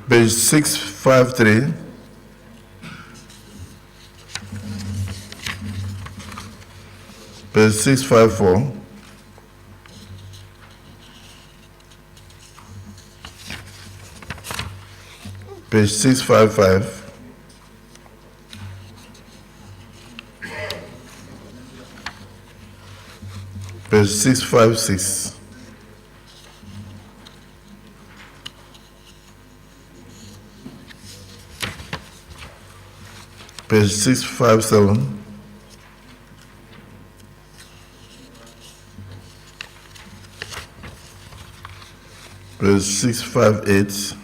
Page 653. Page 654. Page 655. Page 656. Page 657. Page 658.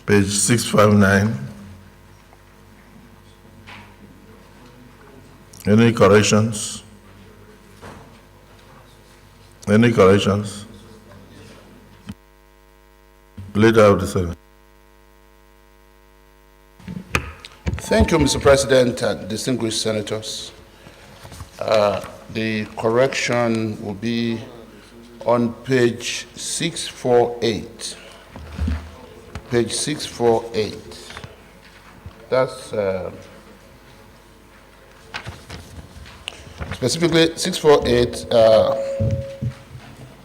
Page 659. Any corrections? Any corrections? Leader of the Senate. Thank you, Mr. President and distinguished senators. The correction will be on page 648. Page 648. That's specifically 648,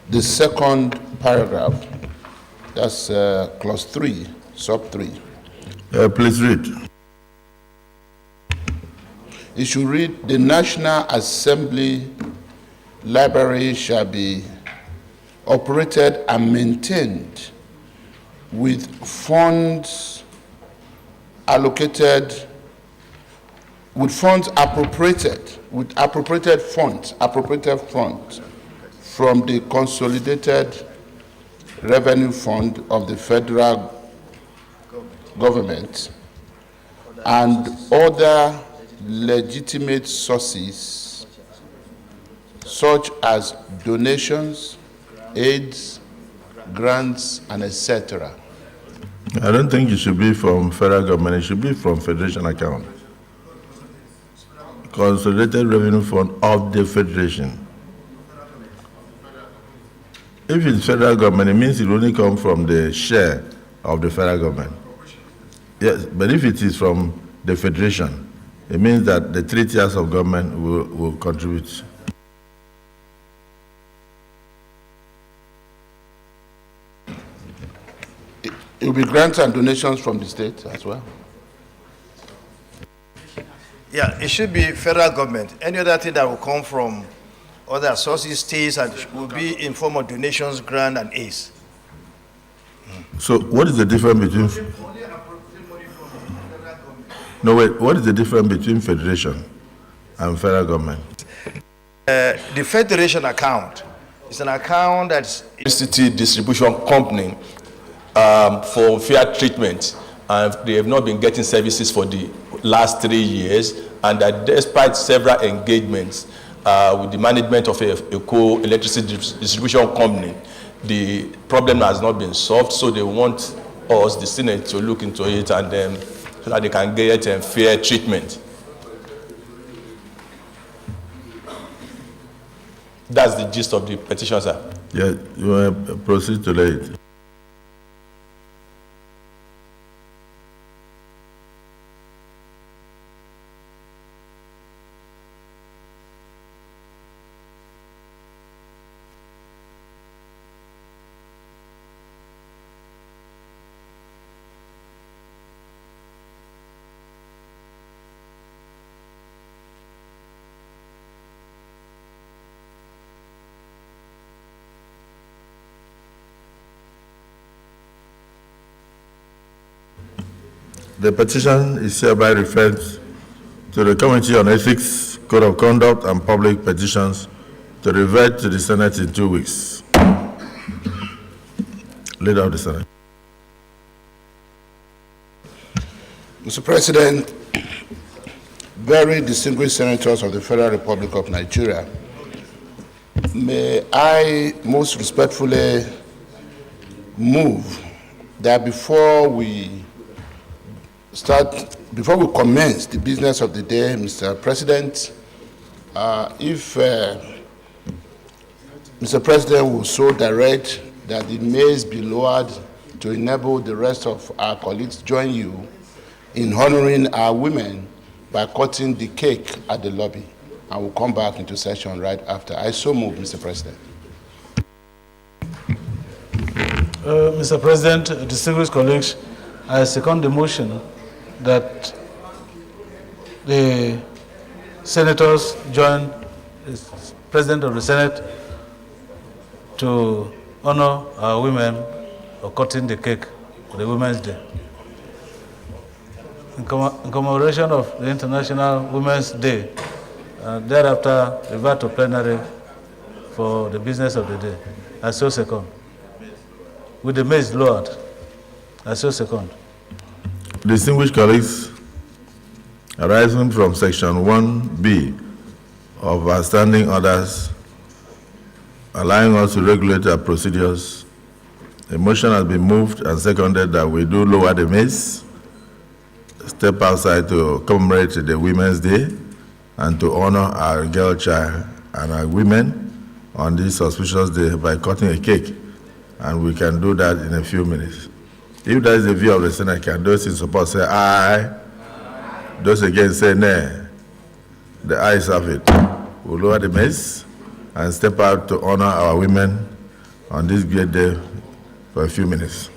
the second paragraph. That's clause 3, sub 3. Please read. It should read, the National Assembly Library shall be operated and maintained with funds allocated, with funds appropriated, with appropriated funds from the Consolidated Revenue Fund of the federal government and other legitimate sources such as donations, aids, grants, and etc. I don't think it should be from federal government, it should be from Federation account. Consolidated Revenue Fund of the Federation. If it's federal government, it means it will only come from the share of the federal government. Yes, but if it is from the Federation, it means that the 3 tiers of government will contribute. It will be grants and donations from the state as well. Yeah, it should be federal government. Any other thing that will come from other sources, states, and will be in form of donations, grant, and aids. So what is the difference between... No, wait, what is the difference between Federation and federal government? The Federation account is an account that's... Electricity distribution company for fair treatment, and they have not been getting services for the last 3 years, and that despite several engagements with the management of a co-electricity distribution company, the problem has not been solved. So they want us, the Senate, to look into it and so that they can get fair treatment. That's the gist of the petition, sir. Yeah, you want to proceed to lay it. The petition is hereby referred to the Committee on Ethics, Code of Conduct, and Public Petitions to revert to the Senate in 2 weeks. Leader of the Senate. Mr. President, very distinguished senators of the Federal Republic of Nigeria, may I most respectfully move that before we before we commence the business of the day, Mr. President, if Mr. President will so direct that the maize be lowered to enable the rest of our colleagues join you in honoring our women by cutting the cake at the lobby. And we'll come back into session right after. I so move, Mr. President. Mr. President, distinguished colleagues, I second the motion that the senators join the President of the Senate to honor our women for cutting the cake for the Women's Day. In commemoration of the International Women's Day, thereafter revert to plenary for the business of the day. I so second. With the maize lowered, I so second. Distinguished colleagues, arising from Section 1B of our standing orders, allowing us to regulate our procedures, a motion has been moved and seconded that we do lower the maize, step outside to commemorate the Women's Day, and to honor our girl child and our women on this auspicious day by cutting a cake. And we can do that in a few minutes. If that is the view of the Senate, can those in support say aye? Those against say nay? The ayes have it. We'll lower the maize and step out to honor our women on this great day for a few minutes.